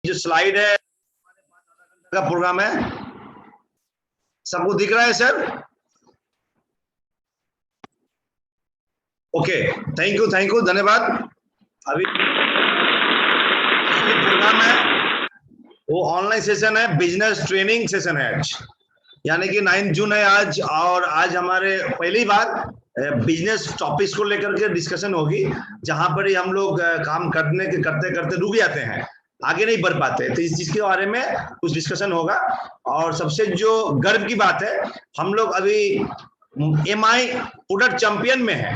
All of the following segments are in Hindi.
जो स्लाइड है का प्रोग्राम है, सबको दिख रहा है सर? ओके, थैंक यू, धन्यवाद। अभी प्रोग्राम है वो ऑनलाइन सेशन है, बिजनेस ट्रेनिंग सेशन है आज, यानी कि 9 जून है आज, और आज हमारे पहली बार बिजनेस टॉपिक्स को लेकर के डिस्कशन होगी, जहां पर ही हम लोग काम करते करते रुक जाते हैं, आगे नहीं बढ़ पाते। तो इस चीज के बारे में कुछ डिस्कशन होगा। और सबसे जो गर्व की बात है, हम लोग अभी एमआई प्रोडक्ट चैंपियन में है।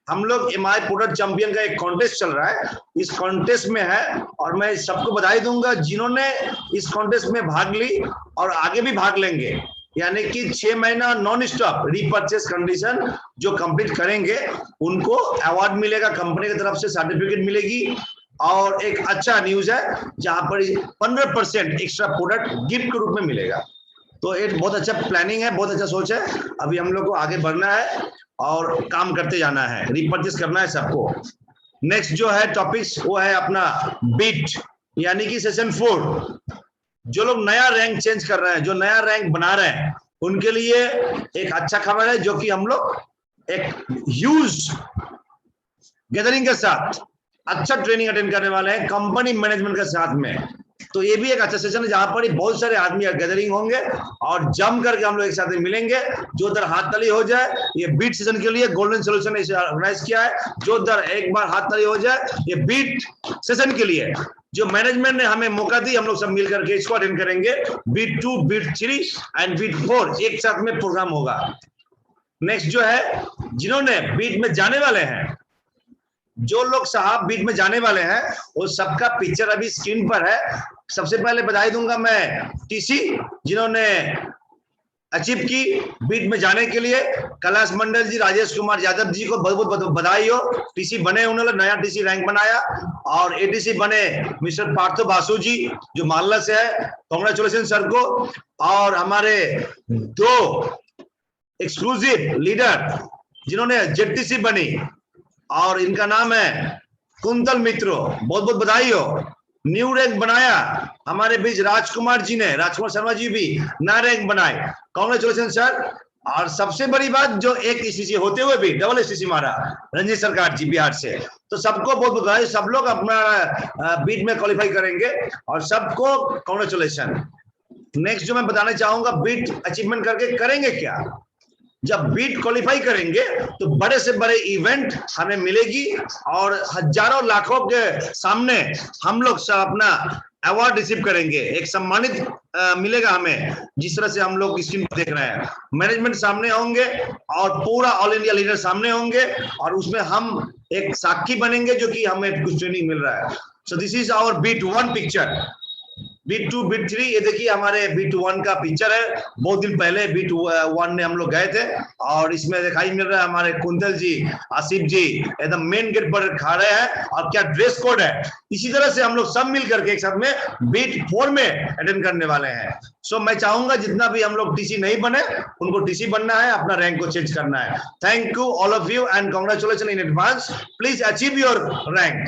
हम लोग एमआई प्रोडक्ट चैंपियन का एक कॉन्टेस्ट चल रहा है, इस कॉन्टेस्ट में है, और मैं सबको बधाई दूंगा जिन्होंने इस कॉन्टेस्ट में भाग ली और आगे भी भाग लेंगे, यानी कि 6 महीना नॉन स्टॉप रीपर्चेस कंडीशन जो कंप्लीट करेंगे उनको अवार्ड मिलेगा, कंपनी की तरफ से सर्टिफिकेट मिलेगी। और एक अच्छा न्यूज है जहां पर 15% एक्स्ट्रा प्रोडक्ट गिफ्ट के रूप में मिलेगा। तो एक बहुत अच्छा प्लानिंग है, बहुत अच्छा सोच है। अभी हम लोग को आगे बढ़ना है और काम करते जाना है, रीपर्चेस करना है सबको। नेक्स्ट जो है टॉपिक्स वो है अपना बीट, यानी कि सेशन 4। जो लोग नया रैंक चेंज कर रहे हैं, जो नया रैंक बना रहे हैं, उनके लिए एक अच्छा खबर है, जो कि हम लोग एक ह्यूज गैदरिंग के साथ अच्छा ट्रेनिंग अटेंड करने वाले हैं कंपनी मैनेजमेंट के साथ में। तो ये भी एक अच्छा सेशन है जहां पर बहुत सारे आदमी गैदरिंग होंगे और जम करके हम लोग एक साथ मिलेंगे। जो दर हाथ ताली हो जाए, ये बीट सेशन के लिए गोल्डन सोल्यूशन ने इसे ऑर्गेनाइज किया है। जो दर एक बार हाथ ताली हो जाए, ये बीट सेशन के लिए जो मैनेजमेंट ने हमें मौका दी, हम लोग सब मिल करके इसको अटेंड करेंगे। बीट 2, बीट 3 एंड बीट 4 एक साथ में प्रोग्राम होगा। नेक्स्ट जो है, जिन्होंने बीट में जाने वाले हैं, जो लोग साहब बीट में जाने वाले हैं, वो सबका पिक्चर अभी स्क्रीन पर है। सबसे पहले बधाई दूंगा मैं टीसी जिन्होंने अचीव की बीट में जाने के लिए। कैलाश मंडल जी, राजेश कुमार यादव जी को बहुत बहुत बधाई हो, टीसी बने, उन्होंने नया टीसी रैंक बनाया। और एटीसी बने मिस्टर पार्थो बासु जी जो मालदा से है, कांग्रेचुलेशन सर को। और हमारे 2 एक्सक्लूसिव लीडर जिन्होंने जेटीसी बनी, और इनका नाम है कुंतल मित्रो, बहुत बहुत बधाई हो। न्यू रैंक बनाया हमारे बीच राजकुमार जी ने, राजकुमार शर्मा जी भी नया रैंक बनाए, कांग्रेचुलेशन सर। और सबसे बड़ी बात, जो एक एसटीसी होते हुए भी डबल एसटीसी मारा, रंजीत सरकार जी बिहार से। तो सबको बहुत बधाई, सब लोग अपना बीट में क्वालिफाई करेंगे और सबको कांग्रेचुलेशन। नेक्स्ट जो मैं बताना चाहूंगा, बीट अचीवमेंट करके करेंगे क्या। जब बीट क्वालिफाई करेंगे तो बड़े से बड़े इवेंट हमें मिलेगी, और हजारों लाखों के सामने हम लोग सब अपना अवार्ड रिसीव करेंगे, एक सम्मानित मिलेगा हमें, जिस तरह से हम लोग स्क्रीन पर देख रहे हैं। मैनेजमेंट सामने होंगे और पूरा ऑल इंडिया लीडर सामने होंगे, और उसमें हम एक साक्षी बनेंगे जो कि हमें कुछ ट्रेनिंग मिल रहा है। So this is our beat 1 picture. Beat 2, beat 3, ये देखिए हमारे बीट 1 का पिक्चर है। बहुत दिन पहले बीट 1 में हम लोग गए थे, और इसमें दिखाई मिल रहा है हमारे कुंतल जी, आसिफ जी एकदम मेन गेट पर खड़े हैं, और क्या ड्रेस कोड है। इसी तरह से हम लोग सब मिल करके एक साथ में बीट 4 में अटेंड करने वाले हैं। सो मैं चाहूंगा जितना भी हम लोग टीसी नहीं बने, उनको टीसी बनना है, अपना रैंक को चेंज करना है। Thank you all of you and congratulation in advance. Please achieve your rank,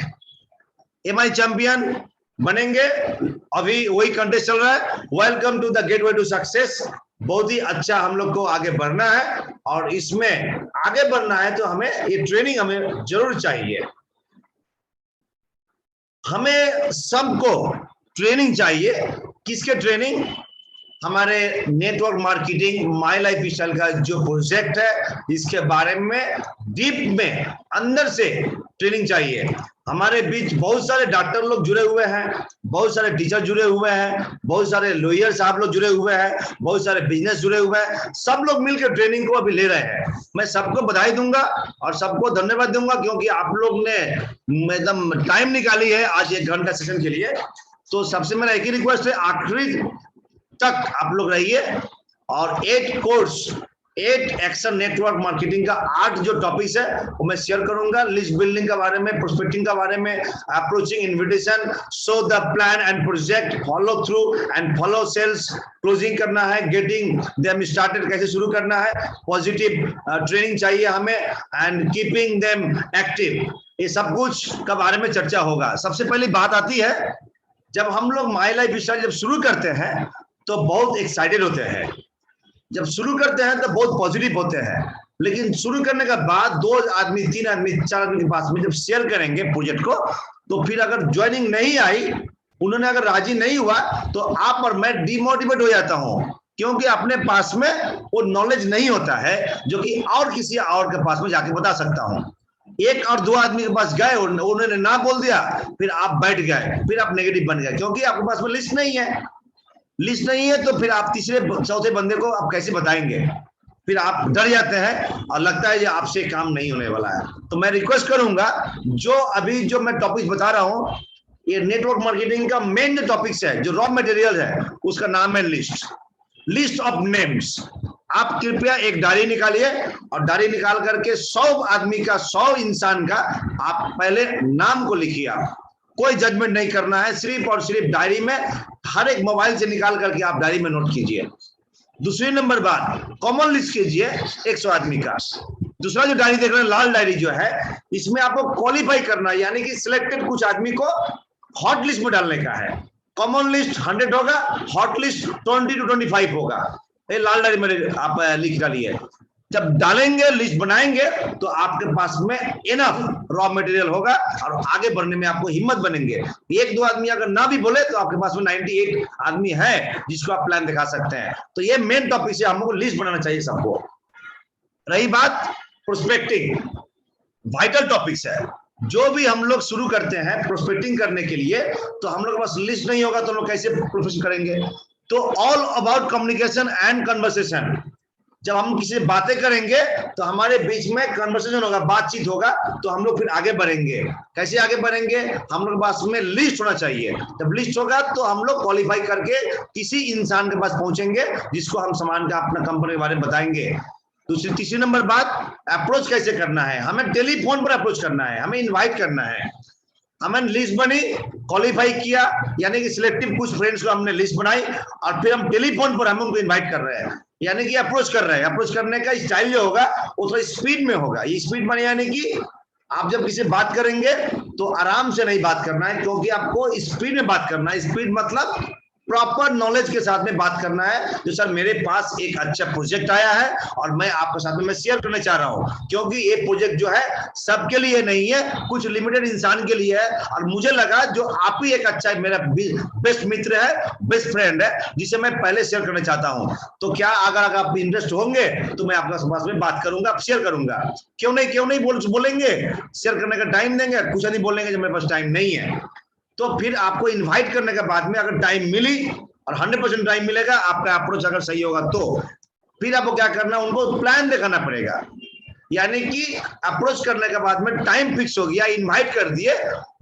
MI champion बनेंगे। अभी वही कंटेस्ट चल रहा है। Welcome to the gateway to success. बहुत ही अच्छा हम लोग को आगे बढ़ना है, और इसमें आगे बढ़ना है तो हमें ये ट्रेनिंग हमें जरूर चाहिए। हमें सबको ट्रेनिंग चाहिए। किसके ट्रेनिंग? हमारे network marketing my life style का जो प्रोजेक्ट है, इसके बारे में डीप में अंदर से ट्रेनिंग चाहिए। हमारे बीच बहुत सारे डॉक्टर लोग जुड़े हुए हैं, बहुत सारे टीचर जुड़े हुए हैं, बहुत सारे लॉयर साहब लोग जुड़े हुए हैं, बहुत सारे बिजनेस जुड़े हुए हैं। सब लोग मिलकर ट्रेनिंग को अभी ले रहे हैं। मैं सबको बधाई दूंगा और सबको धन्यवाद दूंगा, क्योंकि आप लोग ने एकदम टाइम निकाली है आज 1 घंटा सेशन के लिए। तो सबसे मेरा एक ही रिक्वेस्ट है, आखिरी तक आप लोग रहिए। और 8 कोर्स, 8 एक्शन नेटवर्क मार्केटिंग का 8 जो टॉपिक्स है वो मैं शेयर करूंगा। लिस्ट बिल्डिंग के बारे में, प्रोस्पेक्टिंग के बारे में, approaching invitation, show the plan and project, follow through and follow sales, closing करना है, गेटिंग देम स्टार्टेड कैसे शुरू करना है, पॉजिटिव ट्रेनिंग चाहिए हमें, एंड कीपिंग देम एक्टिव। ये सब कुछ के बारे में चर्चा होगा। सबसे पहली बात आती है जब हम लोग माई लाइफ स्टाइल जब शुरू करते हैं तो बहुत एक्साइटेड होते हैं, जब शुरू करते हैं तो बहुत पॉजिटिव होते हैं, लेकिन शुरू करने के बाद 2 आदमी 3 आदमी 4 आदमी के पास में जब शेयर करेंगे प्रोजेक्ट को, तो फिर अगर ज्वाइनिंग नहीं आई, उन्होंने अगर राजी नहीं हुआ, तो आप और मैं डिमोटिवेट हो जाता हूं, क्योंकि अपने पास में वो नॉलेज नहीं होता है जो कि और किसी और के पास में जाके बता सकता हूं। 1 और 2 आदमी के पास गए, उन्होंने ना बोल दिया, फिर आप बैठ गए, फिर आप नेगेटिव बन गए, क्योंकि आपके पास में लिस्ट नहीं है। लिस्ट नहीं है तो फिर आप तीसरे चौथे बंदे को आप कैसे बताएंगे, फिर आप डर जाते हैं और लगता है ये आपसे काम नहीं होने वाला है। तो मैं रिक्वेस्ट करूंगा, जो अभी जो मैं टॉपिक बता रहा हूं, ये नेटवर्क मार्केटिंग का मेन जो टॉपिक्स है, जो रॉ मटेरियल है, उसका नाम है लिस्ट ऑफ नेम्स। आप कृपया एक डायरी निकालिए और डायरी निकाल करके 100 आदमी का, 100 इंसान का आप पहले नाम को लिखिए। आप कोई जजमेंट नहीं करना है, सिर्फ और सिर्फ डायरी में हर एक मोबाइल से निकाल करके आप डायरी में नोट कीजिए। दूसरी नंबर बात, कॉमन लिस्ट कीजिए 100 आदमी का। दूसरा जो डायरी देख रहे हैं, लाल डायरी जो है, इसमें आपको क्वालिफाई करना है, यानी कि सिलेक्टेड कुछ आदमी को हॉट लिस्ट में डालने का है। कॉमन लिस्ट 100 होगा, हॉट लिस्ट 20 to 25 होगा। ये लाल डायरी में आप लिख डालिए। जब डालेंगे, लिस्ट बनाएंगे, तो आपके पास में इनफ रॉ मटेरियल होगा और आगे बढ़ने में आपको हिम्मत बनेंगे। 1-2 आदमी अगर ना भी बोले तो आपके पास में 98 आदमी है जिसको आप प्लान दिखा सकते हैं। तो ये मेन टॉपिक से हमको लिस्ट बनाना चाहिए सबको। रही बात प्रोस्पेक्टिंग, वाइटल टॉपिक्स है। जो भी हम लोग शुरू करते हैं प्रोस्पेक्टिंग करने के लिए, तो हम लोग के पास लिस्ट नहीं होगा तो हम लोग कैसे प्रोस्पेक्टिंग करेंगे। तो all about communication and conversation. जब हम किसी से बातें करेंगे तो हमारे बीच में कन्वर्सेशन होगा, बातचीत होगा, तो हम लोग फिर आगे बढ़ेंगे। कैसे आगे बढ़ेंगे, हम लोग के पास में लिस्ट होना चाहिए। जब लिस्ट होगा तो हम लोग क्वालिफाई करके किसी इंसान के पास पहुंचेंगे जिसको हम सामान का, अपना कंपनी के बारे में बताएंगे। तीसरी नंबर बात, अप्रोच कैसे करना है। हमें टेलीफोन पर अप्रोच करना है, हमें इन्वाइट करना है। हमें लिस्ट बनी, क्वालिफाई किया, यानी कि सिलेक्टिव कुछ फ्रेंड्स को हमने लिस्ट बनाई, और फिर हम टेलीफोन पर हम उनको इन्वाइट कर रहे हैं, यानी कि अप्रोच कर रहे हैं। अप्रोच करने का स्टाइल जो होगा वो थोड़ा स्पीड में होगा। ये स्पीड माने यानी कि आप जब किसी बात करेंगे तो आराम से नहीं बात करना है, क्योंकि आपको स्पीड में बात करना है। स्पीड मतलब प्रॉपर नॉलेज के साथ में बात करना है। जो सर मेरे पास एक अच्छा प्रोजेक्ट आया है और मैं आपके साथ में मैं शेयर करना चाह रहा हूं, क्योंकि ये प्रोजेक्ट जो है सबके लिए नहीं है, कुछ लिमिटेड इंसान के लिए है, और मुझे लगा जो आप ही एक अच्छा मेरा बेस्ट मित्र है, बेस्ट फ्रेंड है, जिसे मैं पहले शेयर करना चाहता हूं। तो क्या अगर आप इंटरेस्ट होंगे तो मैं आपके पास में बात करूंगा, शेयर करूंगा। क्यों नहीं बोलेंगे, शेयर करने का टाइम देंगे। कुछ नहीं बोलेंगे जब मेरे पास टाइम नहीं है। तो फिर आपको इनवाइट करने के बाद में अगर टाइम मिली, और 100% टाइम मिलेगा, आपका अप्रोच अगर सही होगा, तो फिर आपको क्या करना, उनको प्लान दिखाना पड़ेगा। यानी कि अप्रोच करने के बाद में टाइम फिक्स हो गया, इनवाइट कर दिए,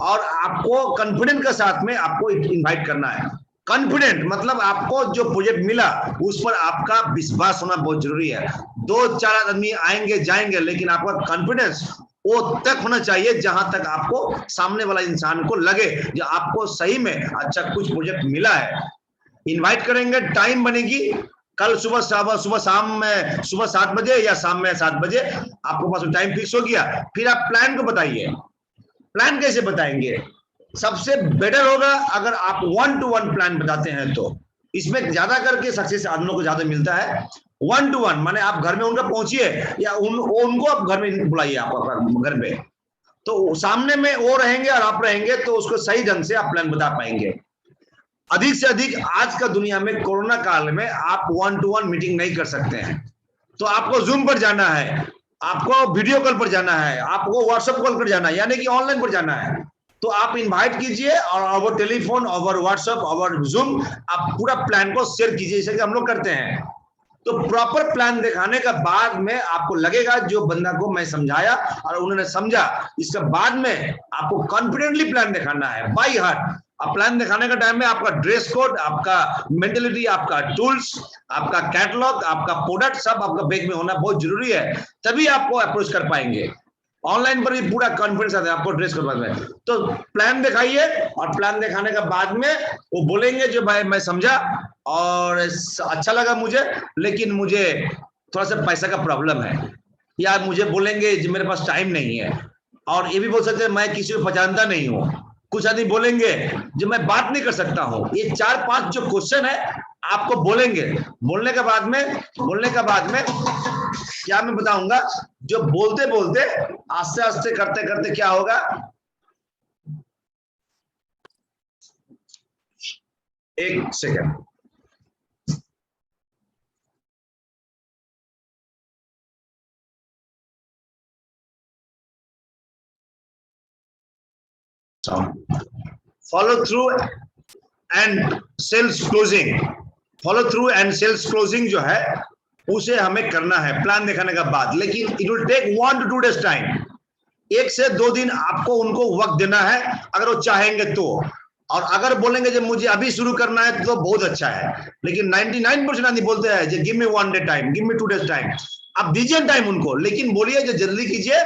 और आपको कॉन्फिडेंस के साथ में आपको इनवाइट करना है। कॉन्फिडेंट मतलब आपको जो प्रोजेक्ट मिला उस पर आपका विश्वास होना बहुत जरूरी है। 2-4 आदमी आएंगे जाएंगे, लेकिन आपका कॉन्फिडेंस वो तक होना चाहिए जहां तक आपको सामने वाला इंसान को लगे जो आपको सही में अच्छा कुछ प्रोजेक्ट मिला है। इनवाइट करेंगे, टाइम बनेगी, कल सुबह 7 बजे या शाम में 7 बजे आपको पास टाइम फिक्स हो गया। फिर आप प्लान को बताइए। प्लान कैसे बताएंगे, सबसे बेटर होगा अगर आप 1-to-1 प्लान बताते हैं, तो इसमें ज्यादा करके सक्सेस आदमियों को ज्यादा मिलता है। 1-to-1 माने आप घर में उनका पहुंचिए, या उनको आप घर में बुलाइए, आप घर पे, तो सामने में वो रहेंगे और आप रहेंगे, तो उसको सही ढंग से आप प्लान बता पाएंगे। अधिक से अधिक आज का दुनिया में, कोरोना काल में, आप 1-to-1 मीटिंग नहीं कर सकते हैं, तो आपको जूम पर जाना है, आपको वीडियो कॉल पर जाना है, आपको व्हाट्सएप कॉल पर जाना है, यानी कि ऑनलाइन पर जाना है। तो आप इनवाइट कीजिए और over telephone, over WhatsApp, over zoom आप पूरा प्लान को शेयर कीजिए, जैसे कि हम लोग करते हैं। तो प्रॉपर प्लान दिखाने का बाद में आपको लगेगा जो बंदा को मैं समझाया और उन्होंने समझा, इसके बाद में आपको कॉन्फिडेंटली प्लान दिखाना है, बाय हार्ट। अब प्लान दिखाने का टाइम में आपका ड्रेस कोड, आपका मेंटेलिटी, आपका टूल्स, आपका कैटलॉग, आपका प्रोडक्ट सब आपका बैग में होना बहुत जरूरी है, तभी आपको अप्रोच कर पाएंगे। ऑनलाइन पर भी पूरा कॉन्फिडेंस आता है आपको ड्रेस कोड में। तो प्लान दिखाइए, और प्लान दिखाने के बाद में वो बोलेंगे जो भाई मैं समझा और अच्छा लगा मुझे, लेकिन मुझे थोड़ा सा पैसा का प्रॉब्लम है, या मुझे बोलेंगे मेरे पास टाइम नहीं है, और ये भी बोल सकते हैं मैं किसी को पहचानता नहीं हूँ, कुछ आदमी बोलेंगे जो मैं बात नहीं कर सकता हूं। ये 4-5 जो क्वेश्चन है आपको बोलेंगे, बोलने के बाद में क्या मैं बताऊंगा, जो बोलते बोलते आस्ते आस्ते करते करते क्या होगा, एक second, follow through and sales closing, follow through and sales closing जो है उसे हमें करना है प्लान दिखाने के बाद, लेकिन it will take 1 to 2 days time. 1 से 2 दिन आपको उनको वक्त देना है अगर वो चाहेंगे तो, और अगर बोलेंगे जब मुझे अभी शुरू करना है तो बहुत अच्छा है, लेकिन 99% आदमी बोलते हैं जो give me 1 day time, give me 2 days time. आप दीजिए टाइम उनको, लेकिन बोलिए जो जल्दी कीजिए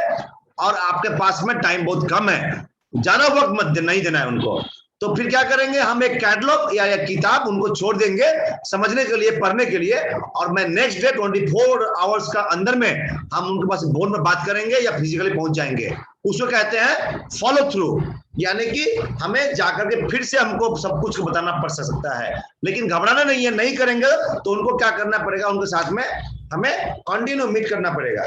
और आपके पास में टाइम बहुत कम है, ज्यादा वक्त मत नहीं देना है उनको। तो फिर क्या करेंगे, हम एक कैटलॉग या किताब उनको छोड़ देंगे समझने के लिए, पढ़ने के लिए, और मैं नेक्स्ट डे 24 आवर्स का अंदर में हम उनके पास फोन में बात करेंगे या फिजिकली पहुंच जाएंगे। उसको कहते हैं फॉलो थ्रू, यानी कि हमें जाकर के फिर से हमको सब कुछ बताना पड़ सकता है, लेकिन घबराना नहीं है। नहीं करेंगे तो उनको क्या करना पड़ेगा, उनके साथ में हमें कंटिन्यू मीट करना पड़ेगा।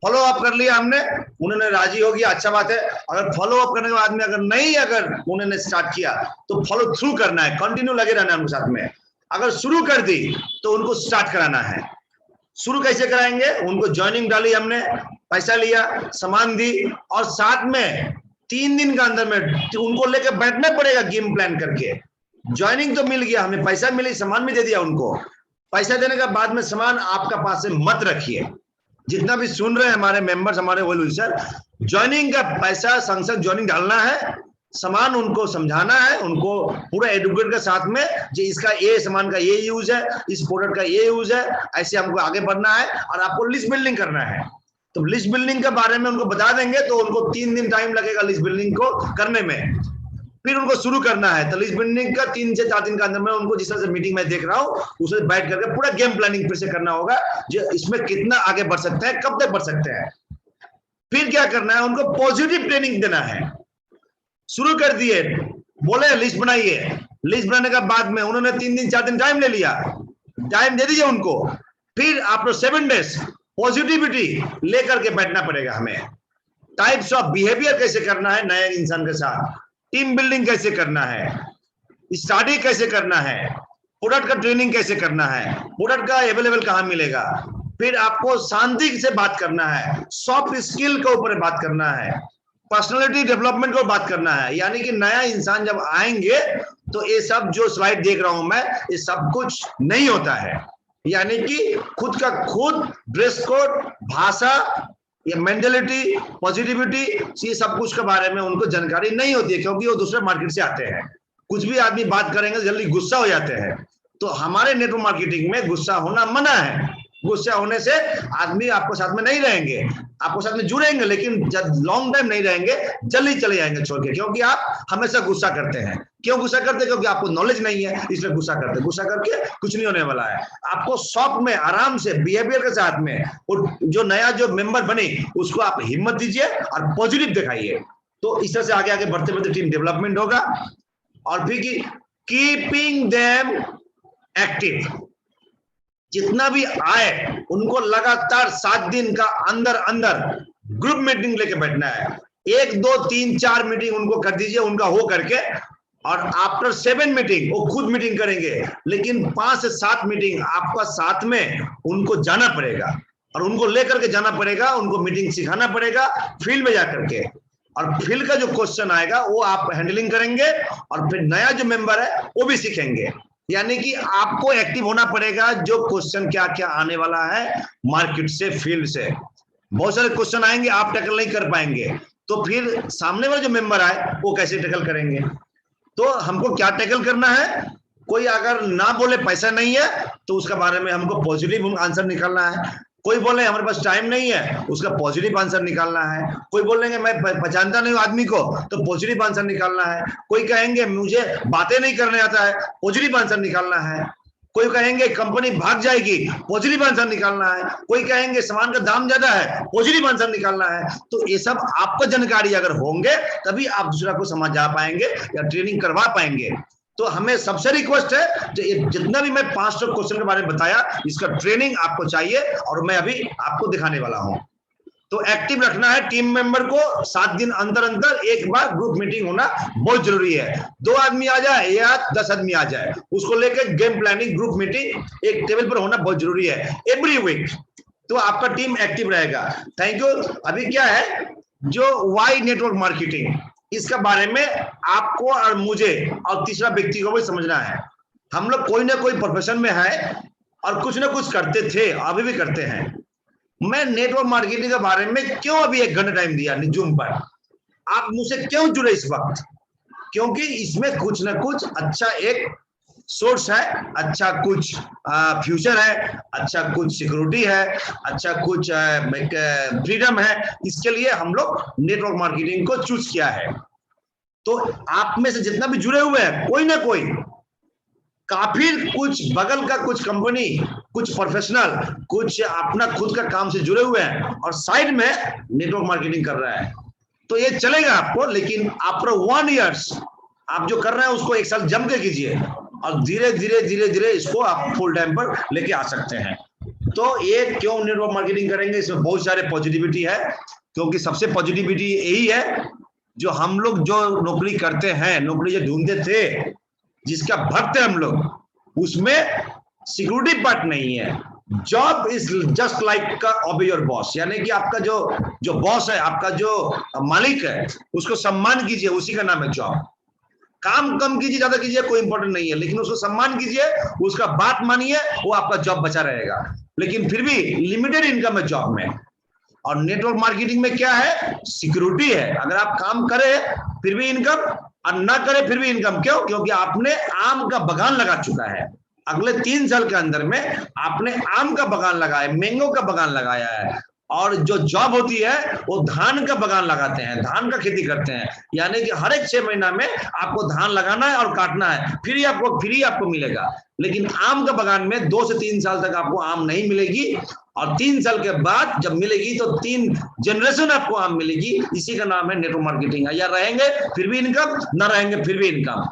फॉलो अप कर लिया हमने, उन्होंने राजी हो गया, अच्छा बात है। अगर फॉलो अप करने के बाद में अगर उन्होंने स्टार्ट किया तो फॉलो थ्रू करना है, कंटिन्यू लगे रहना है उनके साथ में। अगर शुरू कर दी तो उनको स्टार्ट कराना है। शुरू कैसे कराएंगे, उनको ज्वाइनिंग डाली हमने, पैसा लिया, सामान दी, और साथ में 3 दिन का अंदर में उनको लेकर बैठना पड़ेगा गेम प्लान करके। ज्वाइनिंग तो मिल गया, हमें पैसा मिली, सामान भी दे दिया उनको। पैसा देने के बाद में सामान आपका पास से मत रखिए। जितना भी सुन रहे हैं हमारे मेंबर्स, हमारे वेल विशर, ज्वाइनिंग का पैसा संसद ज्वाइनिंग डालना है, सामान उनको समझाना है, उनको पूरा एडुकेट के साथ में जो इसका ये सामान का ये यूज है, इस प्रोडक्ट का ये यूज है, ऐसे हमको आगे बढ़ना है, और आपको लिस्ट बिल्डिंग करना है। तो लिस्ट बिल्डिंग के बारे में उनको बता देंगे तो उनको 3 दिन टाइम लगेगा लिस्ट बिल्डिंग को करने में। फिर उनको शुरू करना है, तो लिस्ट बिल्डिंग का 3 से 4 दिन का अंदर में उनको जिस तरह से मीटिंग में देख रहा हूँ उसे बैठ करके पूरा गेम प्लानिंग फिर से करना होगा, जो इसमें कितना आगे बढ़ सकते हैं, कब तक बढ़ सकते हैं। फिर क्या करना है, उनको पॉजिटिव ट्रेनिंग देना है। शुरू कर दिए, बोले लिस्ट बनाइए, लिस्ट बनाने के बाद में उन्होंने 3 दिन 4 दिन टाइम ले लिया, टाइम दे दीजिए उनको। फिर आफ्टर 7 days पॉजिटिविटी लेकर के बैठना पड़ेगा हमें। टाइप्स ऑफ बिहेवियर कैसे करना है नए इंसान के साथ, टीम बिल्डिंग कैसे करना है, स्टडी कैसे करना है, प्रोडक्ट का ट्रेनिंग कैसे करना है, प्रोडक्ट का अवेलेबल कहां मिलेगा। फिर आपको शांति से बात करना है, सॉफ्ट स्किल के ऊपर बात करना है, पर्सनालिटी डेवलपमेंट को बात करना है। यानी कि नया इंसान जब आएंगे तो ये सब जो स्लाइड देख रहा हूं मैं, ये सब कुछ नहीं होता है। यानी कि खुद का खुद ड्रेस कोड, भाषा, ये मेंटलिटी, पॉजिटिविटी, ये सब कुछ के बारे में उनको जानकारी नहीं होती है, क्योंकि वो दूसरे मार्केट से आते हैं। कुछ भी आदमी बात करेंगे जल्दी गुस्सा हो जाते हैं। तो हमारे नेटवर्क मार्केटिंग में गुस्सा होना मना है। गुस्सा होने से आदमी आपको साथ में नहीं रहेंगे, आपको साथ में जुड़ेंगे, लेकिन जब लॉन्ग टाइम नहीं रहेंगे, जल्दी चले जाएंगे छोड़ के, क्योंकि आप हमेशा गुस्सा करते हैं। क्यों गुस्सा करते हैं? क्योंकि आपको नॉलेज नहीं है, इसलिए गुस्सा करते हैं। गुस्सा करके कुछ नहीं होने वाला है। आपको सॉफ्ट में, आराम से, बिहेवियर के साथ में, जो नया जो मेंबर बने उसको आप हिम्मत दीजिए और पॉजिटिव दिखाइए। तो इस तरह से आगे आगे बढ़ते बढ़ते टीम डेवलपमेंट होगा। और फिर कीपिंग देम एक्टिव, जितना भी आए उनको लगातार 7 दिन का अंदर अंदर ग्रुप मीटिंग लेके बैठना है। 1 2 3 4 मीटिंग उनको कर दीजिए उनका हो करके, और आफ्टर 7 मीटिंग वो खुद मीटिंग करेंगे, लेकिन 5 से 7 मीटिंग आपका साथ में उनको जाना पड़ेगा और उनको लेकर के जाना पड़ेगा, उनको मीटिंग सिखाना पड़ेगा फील्ड में जाकर के। और फील्ड का जो क्वेश्चन आएगा वो आप हैंडलिंग करेंगे, और फिर नया जो मेंबर है वो भी सीखेंगे। यानी कि आपको एक्टिव होना पड़ेगा। जो क्वेश्चन क्या क्या आने वाला है मार्केट से, फील्ड से, बहुत सारे क्वेश्चन आएंगे, आप टैकल नहीं कर पाएंगे, तो फिर सामने वाले जो मेंबर आए वो कैसे टैकल करेंगे। तो हमको क्या टैकल करना है, कोई अगर ना बोले पैसा नहीं है तो उसके बारे में हमको पॉजिटिव आंसर निकालना है। कोई बोले हमारे पास टाइम नहीं है, उसका पॉजिटिव आंसर निकालना है। कोई बोलेंगे मैं पहचानता नहीं हूं आदमी को, तो पॉजिटिव आंसर निकालना है। कोई कहेंगे मुझे बातें नहीं करने आता है, पॉजिटिव आंसर निकालना है। कोई कहेंगे कंपनी भाग जाएगी, पॉजिटिव आंसर निकालना है। कोई कहेंगे सामान का दाम ज्यादा है, पॉजिटिव आंसर निकालना है। तो ये सब आपको जानकारी अगर होंगे तभी आप दूसरा को समझा पाएंगे या ट्रेनिंग करवा पाएंगे। तो हमें सबसे रिक्वेस्ट है कि जितना भी मैं 500 क्वेश्चन के बारे में बताया, इसका ट्रेनिंग आपको चाहिए और मैं अभी आपको दिखाने वाला हूं। तो एक्टिव रखना है टीम मेंबर को। 7 दिन अंदर अंदर एक बार ग्रुप मीटिंग होना बहुत जरूरी है। 2 आदमी आ जाए या 10 आदमी आ जाए, उसको लेकर गेम प्लानिंग ग्रुप मीटिंग एक टेबल पर होना बहुत जरूरी है एवरी वीक। तो आपका टीम एक्टिव रहेगा। Thank you. अभी क्या है जो वाई नेटवर्क मार्केटिंग, इसका बारे में आपको और मुझे और तीसरा व्यक्ति को भी समझना है। हम लोग कोई ना कोई प्रोफेशन में है और कुछ ना कुछ करते थे, अभी भी करते हैं। मैं नेटवर्क मार्केटिंग के बारे में क्यों अभी 1 घंटा टाइम दिया जूम पर, आप मुझसे क्यों जुड़े इस वक्त? क्योंकि इसमें कुछ ना कुछ अच्छा एक सोर्स है, अच्छा कुछ फ्यूचर है, अच्छा कुछ सिक्योरिटी है, अच्छा कुछ फ्रीडम है। इसके लिए हम लोग नेटवर्क मार्केटिंग को चूज किया है। तो आप में से जितना भी जुड़े हुए हैं, कोई ना कोई काफी कुछ बगल का कुछ कंपनी, कुछ प्रोफेशनल, कुछ अपना खुद का काम से जुड़े हुए हैं और साइड में नेटवर्क मार्केटिंग कर रहा है। तो ये चलेगा आपको, लेकिन आफ्टर 1 ईयर्स आप जो कर रहे हैं उसको 1 साल जम के कीजिए और धीरे धीरे धीरे धीरे इसको आप फुल टाइम पर लेके आ सकते हैं। तो ये क्यों नेटवर्क मार्केटिंग करेंगे, इसमें बहुत सारे पॉजिटिविटी है। क्योंकि सबसे पॉजिटिविटी यही है, जो हम लोग जो नौकरी करते हैं, नौकरी जो ढूंढते थे, जिसका भक्त है हम लोग, उसमें सिक्योरिटी पार्ट नहीं है। Job is just like obey your boss, यानी कि आपका जो बॉस है, आपका जो मालिक है, उसको सम्मान कीजिए, उसी का नाम है जॉब। काम कम कीजिए, ज्यादा कीजिए, कोई इंपॉर्टेंट नहीं है, लेकिन उसको सम्मान कीजिए, उसका बात मानिए, वो आपका जॉब बचा रहेगा। लेकिन फिर भी लिमिटेड इनकम है जॉब में। और नेटवर्क मार्केटिंग में क्या है, सिक्योरिटी है। अगर आप काम करें फिर भी इनकम और ना करें फिर भी इनकम। क्यों? क्योंकि आपने आम का बगान लगा चुका है। अगले 3 साल के अंदर में आपने आम का बगान लगाया, मैंगो का बगान लगाया है। और जो जॉब होती है वो धान का बगान लगाते हैं, धान का खेती करते हैं। यानी कि हर एक 6 महीना में आपको धान लगाना है और काटना है, फ्री आपको मिलेगा। लेकिन आम का बगान में 2 से 3 साल तक आपको आम नहीं मिलेगी और 3 साल के बाद जब मिलेगी तो 3 जनरेशन आपको आम मिलेगी। इसी का नाम है नेटवर्क मार्केटिंग। या रहेंगे फिर भी इनकम, ना रहेंगे फिर भी इनकम।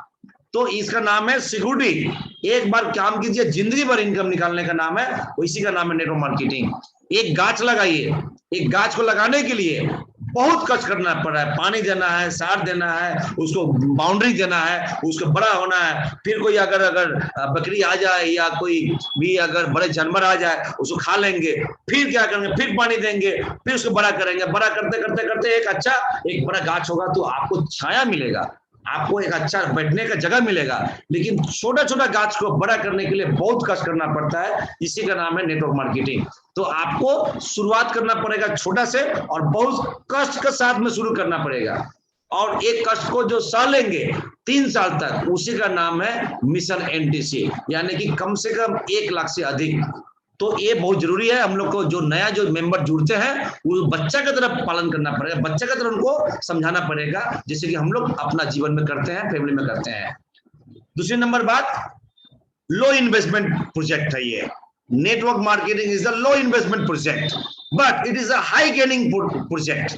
तो इसका नाम है सिक्योरिटी। एक बार काम कीजिए, जिंदगी भर इनकम निकालने का नाम है, इसी का नाम है नेटवर्क मार्केटिंग। एक गाछ लगाइए, एक गाछ को लगाने के लिए बहुत कष्ट करना पड़ रहा है, पानी देना है, सार देना है, उसको बाउंड्री देना है, उसको बड़ा होना है। फिर कोई अगर बकरी आ जाए या कोई भी अगर बड़े जानवर आ जाए, उसको खा लेंगे। फिर क्या करेंगे, फिर पानी देंगे, फिर उसको बड़ा करेंगे। बड़ा करते करते करते एक बड़ा गाछ होगा तो आपको छाया मिलेगा, आपको एक अच्छा बैठने का जगह मिलेगा। लेकिन छोटा छोटा गाछ को बड़ा करने के लिए बहुत कष्ट करना पड़ता है, इसी का नाम है नेटवर्क मार्केटिंग। तो आपको शुरुआत करना पड़ेगा छोटा से और बहुत कष्ट के साथ में शुरू करना पड़ेगा। और एक कष्ट को जो सह लेंगे 3 साल तक, उसी का नाम है मिशन एनटीसी, यानी कि कम से कम 1 लाख से अधिक। तो ये बहुत जरूरी है। हम लोग को जो नया जो मेंबर जुड़ते हैं वो बच्चा की तरफ पालन करना पड़ेगा, बच्चा की तरफ उनको समझाना पड़ेगा, जैसे कि हम लोग अपना जीवन में करते हैं, फैमिली में करते हैं। दूसरी नंबर बात, लो इन्वेस्टमेंट प्रोजेक्ट है ये। Network marketing is a low investment project but it is a high gaining project.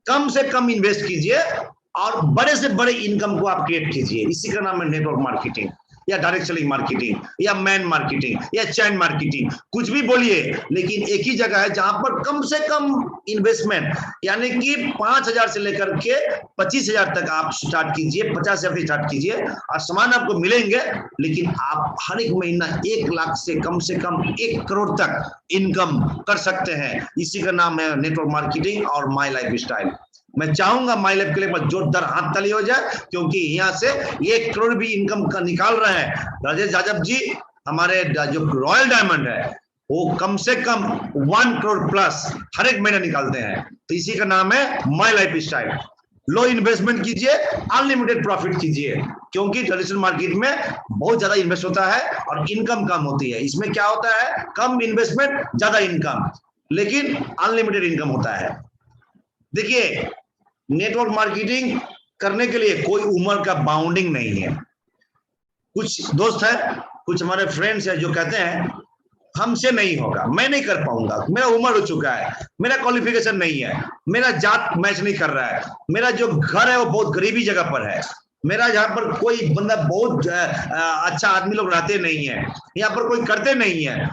कम से कम इन्वेस्ट कीजिए और बड़े से बड़े इनकम को आप क्रिएट कीजिए, इसी का नाम है नेटवर्क मार्केटिंग या डायरेक्ट सेलिंग मार्केटिंग या मैन मार्केटिंग या चैन मार्केटिंग, कुछ भी बोलिए। लेकिन एक ही जगह है जहां पर कम से कम इन्वेस्टमेंट, यानी कि 5,000 से लेकर के 25,000 तक आप स्टार्ट कीजिए, 50,000 से स्टार्ट कीजिए और सामान आपको मिलेंगे। लेकिन आप हर एक महीना 1 लाख से कम 1 करोड़ तक इनकम कर सकते हैं। इसी का नाम है नेटवर्क मार्केटिंग और माई लाइफ स्टाइल। मैं चाहूंगा माई लाइफ के लिए जोरदार हाथ ताली हो जाए, क्योंकि यहाँ से 1 करोड़ भी इनकम का निकाल रहे हैं राजेश यादव जी। हमारे जो रॉयल डायमंड है वो कम से कम 1 करोड़ प्लस हर एक महीने निकालते हैं। तो इसी का नाम है my life style. Low investment कीजिए, अनलिमिटेड प्रॉफिट कीजिए, क्योंकि ट्रेडिशनल मार्केट में बहुत ज्यादा इन्वेस्ट होता है और इनकम कम होती है। इसमें क्या होता है, कम इन्वेस्टमेंट ज्यादा इनकम, लेकिन अनलिमिटेड इनकम होता है। देखिए, नेटवर्क मार्केटिंग करने के लिए कोई उम्र का बाउंडिंग नहीं है। कुछ दोस्त है कुछ हमारे फ्रेंड्स हैं जो कहते हैं हमसे नहीं होगा, मैं नहीं कर पाऊंगा, मेरा उम्र हो चुका है, मेरा क्वालिफिकेशन नहीं है, मेरा जात मैच नहीं कर रहा है, मेरा जो घर है वो बहुत गरीबी जगह पर है, मेरा यहाँ पर कोई बंदा बहुत अच्छा आदमी लोग रहते नहीं है, यहाँ पर कोई करते नहीं है।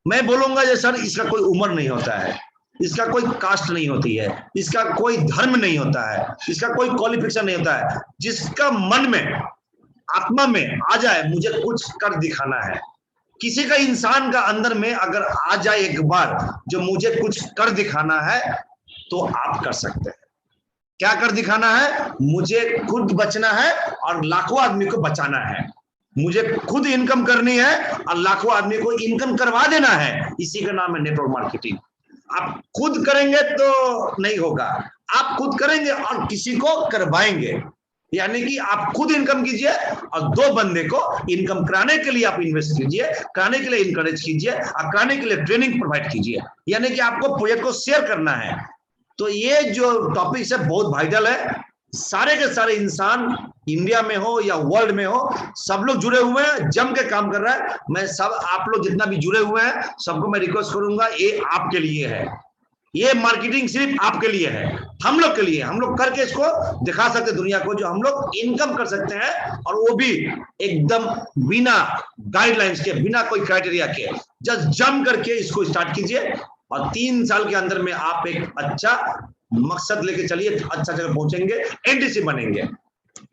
मैं बोलूंगा जे सर इसका कोई उम्र नहीं होता है, इसका कोई कास्ट नहीं होती है, इसका कोई धर्म नहीं होता है, इसका कोई क्वालिफिकेशन नहीं होता है। जिसका मन में आत्मा में आ जाए मुझे कुछ कर दिखाना है, किसी का इंसान का अंदर में अगर आ जाए एक बार जो मुझे कुछ कर दिखाना है तो आप कर सकते हैं। क्या कर दिखाना है? मुझे खुद बचना है और लाखों आदमी को बचाना है, मुझे खुद इनकम करनी है और लाखों आदमी को इनकम करवा देना है। इसी का नाम है नेटवर्क मार्केटिंग। आप खुद करेंगे तो नहीं होगा, आप खुद करेंगे और किसी को करवाएंगे, यानी कि आप खुद इनकम कीजिए और दो बंदे को इनकम कराने के लिए आप इन्वेस्ट कीजिए, कराने के लिए इनकरेज कीजिए और कराने के लिए ट्रेनिंग प्रोवाइड कीजिए, यानी कि आपको प्रोजेक्ट को शेयर करना है। तो ये जो टॉपिक है बहुत वाइटल है, सारे के सारे इंसान इंडिया में हो या वर्ल्ड में हो सब लोग जुड़े हुए हैं, जम के काम कर रहा है। मैं सब आप लोग जितना भी जुड़े हुए हैं सबको मैं रिक्वेस्ट करूंगा, ये आपके लिए है, ये मार्केटिंग सिर्फ आपके लिए है, हम लोग के लिए। हम लोग करके इसको दिखा सकते हैं दुनिया को जो हम लोग इनकम कर सकते हैं, और वो भी एकदम बिना गाइडलाइंस के, बिना कोई क्राइटेरिया के। जस्ट जम करके इसको स्टार्ट कीजिए और 3 साल के अंदर में आप एक अच्छा मकसद लेके चलिए, अच्छा जगह पहुंचेंगे, एनडीसी बनेंगे।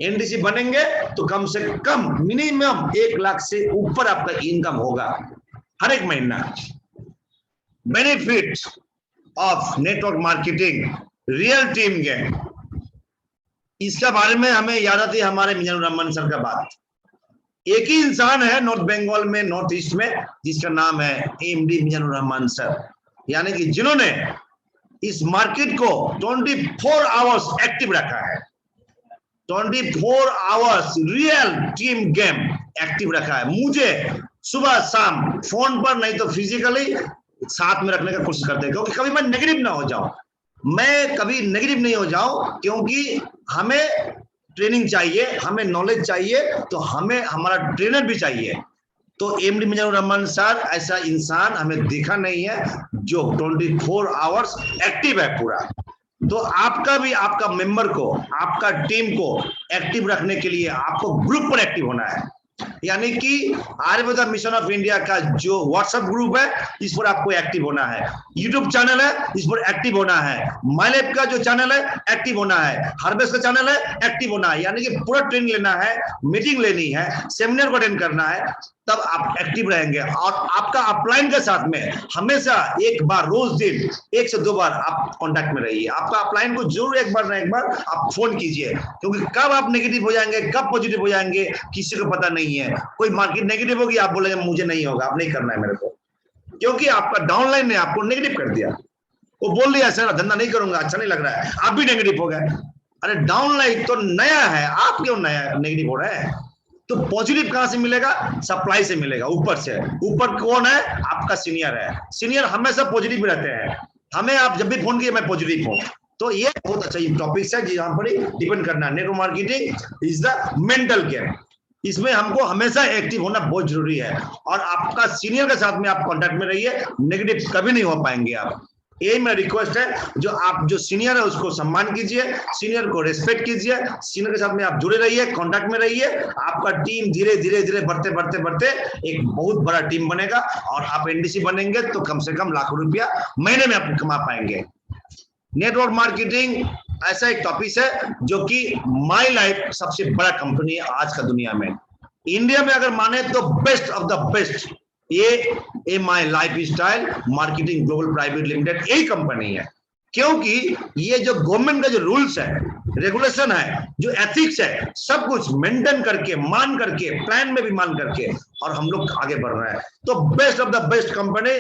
एनडीसी बनेंगे तो कम से कम मिनिमम 1 लाख से ऊपर आपका इनकम होगा हर एक महीना। Benefit of network marketing, real team game, इसके बारे में हमें याद आती है हमारे मिजानुर रहमान सर का बात। एक ही इंसान है नॉर्थ बंगाल में, नॉर्थ ईस्ट में, जिसका नाम है एमडी मिजानुर रहमान सर, यानी कि जिन्होंने इस मार्केट को 24 आवर्स एक्टिव रखा है, 24 hours real team game active रखा है। मुझे सुबह शाम फोन पर नहीं तो फिजिकली साथ में रखने का कोशिश करते हैं, क्योंकि कभी मैं नेगेटिव ना हो जाऊं, मैं कभी नेगेटिव नहीं हो जाऊं, क्योंकि हमें ट्रेनिंग चाहिए, हमें नॉलेज चाहिए, तो हमें हमारा ट्रेनर भी चाहिए। तो एमडी मिजानुर रहमान सर ऐसा इंसान हमें दिखा नहीं है जो 24 आवर्स एक्टिव है पूरा। तो आपका भी, आपका मेंबर को, आपका टीम को एक्टिव रखने के लिए आपको ग्रुप पर एक्टिव होना है, यानी कि आयुर्वेदा मिशन ऑफ इंडिया का जो व्हाट्सएप ग्रुप है इस पर आपको एक्टिव होना है, यूट्यूब चैनल है इस पर एक्टिव होना है, माइलेब का जो चैनल है एक्टिव होना है, हार्वेस्ट का चैनल है एक्टिव होना है, यानी कि पूरा ट्रेनिंग लेना है, मीटिंग लेनी है, सेमिनार को अटेंड करना है, तब आप एक्टिव रहेंगे। और आपका अपलाइन के साथ में हमेशा एक बार रोज दिन 1 से 2 बार आप कांटेक्ट में रहिए। आपका अपलाइन को जरूर एक बार ना एक बार आप फोन कीजिए, क्योंकि कब आप नेगेटिव हो जाएंगे, कब पॉजिटिव हो जाएंगे किसी को पता नहीं है। कोई मार्केट नेगेटिव होगी, आप बोलेंगे मुझे नहीं होगा, आप नहीं करना है मेरे को, क्योंकि आपका डाउनलाइन ने आपको नेगेटिव कर दिया, वो बोल दिया सर धंधा नहीं करूंगा, अच्छा नहीं लग रहा है, आप भी नेगेटिव हो गए। अरे डाउनलाइन तो नया है, आप क्यों नया नेगेटिव हो रहे हैं? तो पॉजिटिव कहां से मिलेगा? सप्लाई से मिलेगा, ऊपर से। ऊपर कौन है? आपका सीनियर है। सीनियर हमेशा पॉजिटिव रहते हैं, हमें आप जब भी फोन किए मैं पॉजिटिव हूं। तो ये बहुत अच्छा टॉपिक है जहां पर डिपेंड करना है। Network marketing is the mental game, इसमें हमको हमेशा एक्टिव होना बहुत जरूरी है, और आपका सीनियर के साथ में आप कांटेक्ट में रहिए, नेगेटिव कभी नहीं हो पाएंगे आप। यही मेरा रिक्वेस्ट है, जो आप जो सीनियर है उसको सम्मान कीजिए, सीनियर को रेस्पेक्ट कीजिए, सीनियर के साथ में आप जुड़े रहिए, कांटेक्ट में रहिए। आपका टीम धीरे धीरे धीरे बढ़ते बढ़ते बढ़ते एक बहुत बड़ा टीम बनेगा, और आप एनडीसी बनेंगे तो कम से कम लाखों रुपया महीने में आप कमा पाएंगे। नेटवर्क मार्केटिंग ऐसा एक टॉपिक है जो कि माई लाइफ सबसे बड़ा कंपनी है आज का दुनिया में। इंडिया में अगर माने तो बेस्ट ऑफ द बेस्ट ये my life style marketing global private limited यही कंपनी है, क्योंकि ये जो गवर्नमेंट का जो रूल्स है, रेगुलेशन है, जो एथिक्स है, सब कुछ मेंटेन करके, मान करके, प्लान में भी मान करके, और हम लोग आगे बढ़ रहे हैं। तो best of the best company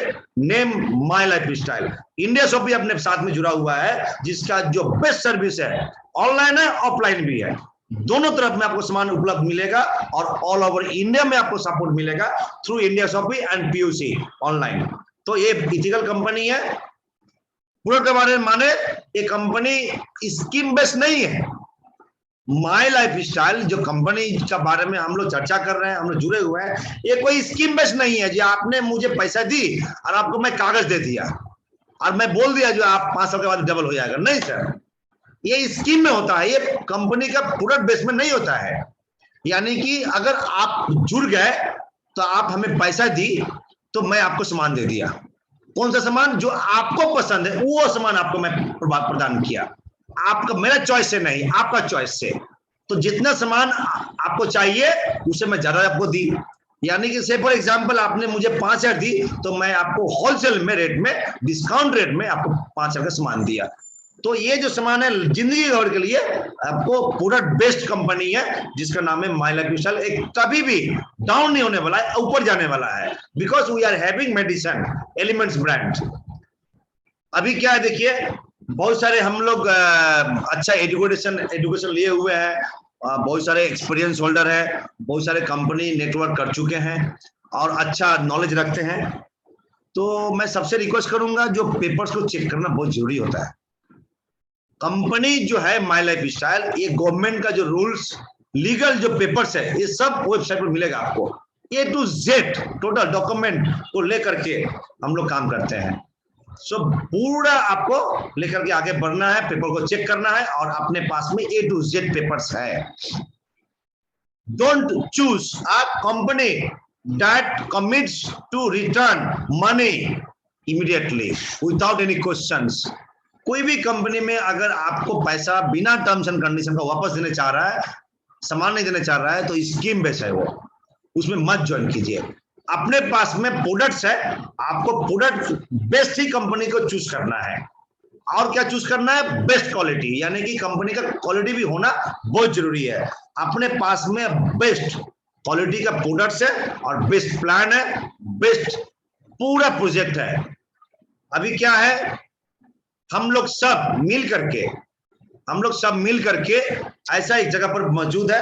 name my life style. India shop भी अपने साथ में जुड़ा हुआ है, जिसका जो बेस्ट सर्विस है, ऑनलाइन है ऑफलाइन भी है, दोनों तरफ में आपको सामान उपलब्ध मिलेगा, और ऑल ओवर इंडिया में आपको सपोर्ट मिलेगा through India shoppy and PUC online. तो ये इथिकल कंपनी है। पूरे के बारे में माने ये कंपनी स्कीम बेस्ड नहीं है, माई लाइफ स्टाइल जो कंपनी का बारे में हम लोग चर्चा कर रहे हैं, हम लोग जुड़े हुए हैं, ये कोई स्कीम बेस्ड नहीं है जो आपने मुझे पैसा दी और आपको मैं कागज दे दिया और मैं बोल दिया जो आप 5 साल के बाद डबल हो जाएगा। नहीं सर, ये स्कीम में होता है, ये कंपनी का प्रोडक्ट बेस में नहीं होता है। यानी कि अगर आप जुड़ गए तो आप हमें पैसा दी तो मैं आपको सामान दे दिया, कौन सा सामान जो आपको पसंद है वो सामान आपको मैं प्रदान किया, आपका मेरा चॉइस से नहीं, आपका चॉइस से। तो जितना सामान आपको चाहिए उसे मैं ज्यादा आपको दी। यानी कि से फॉर एग्जांपल आपने मुझे 5,000 दी तो मैं आपको होलसेल में रेट में, डिस्काउंट रेट में आपको 5,000 का सामान दिया। तो ये जो सामान है जिंदगी भर के लिए आपको प्रोडक्ट बेस्ड कंपनी है जिसका नाम है माई लाइफ स्टाइल। एक कभी भी डाउन नहीं होने वाला है, ऊपर जाने वाला है, because we are having medicine elements brand. अभी क्या है देखिए, बहुत सारे हम लोग अच्छा एजुकेशन लिए हुए हैं, बहुत सारे एक्सपीरियंस होल्डर है, बहुत सारे कंपनी नेटवर्क कर चुके हैं और अच्छा नॉलेज रखते हैं। तो मैं सबसे रिक्वेस्ट करूंगा जो पेपर्स को चेक करना बहुत जरूरी होता है। कंपनी जो है माई लाइफ स्टाइल, ये गवर्नमेंट का जो रूल्स लीगल जो पेपर्स है ये सब वेबसाइट पर मिलेगा आपको, A to Z total document को लेकर के हम लोग काम करते हैं। सो पूरा आपको लेकर के आगे बढ़ना है, पेपर को चेक करना है और अपने पास में A to Z पेपर्स है। Don't choose a company that commits to return money immediately without any questions. कोई भी कंपनी में अगर आपको पैसा बिना टर्म्स एंड कंडीशन का वापस देने चाह रहा है, सामान नहीं देने चाह रहा है, तो स्कीम बेस है वो, उसमें मत ज्वाइन कीजिए। अपने पास में प्रोडक्ट्स है, आपको प्रोडक्ट बेस्ट ही कंपनी को चूज करना है। और क्या चूज करना है? बेस्ट क्वालिटी, यानी कि कंपनी का क्वालिटी भी होना बहुत जरूरी है। अपने पास में बेस्ट क्वालिटी का प्रोडक्ट्स है और बेस्ट प्लान है, बेस्ट पूरा प्रोजेक्ट है। अभी क्या है, हम लोग सब मिल करके ऐसा एक जगह पर मौजूद है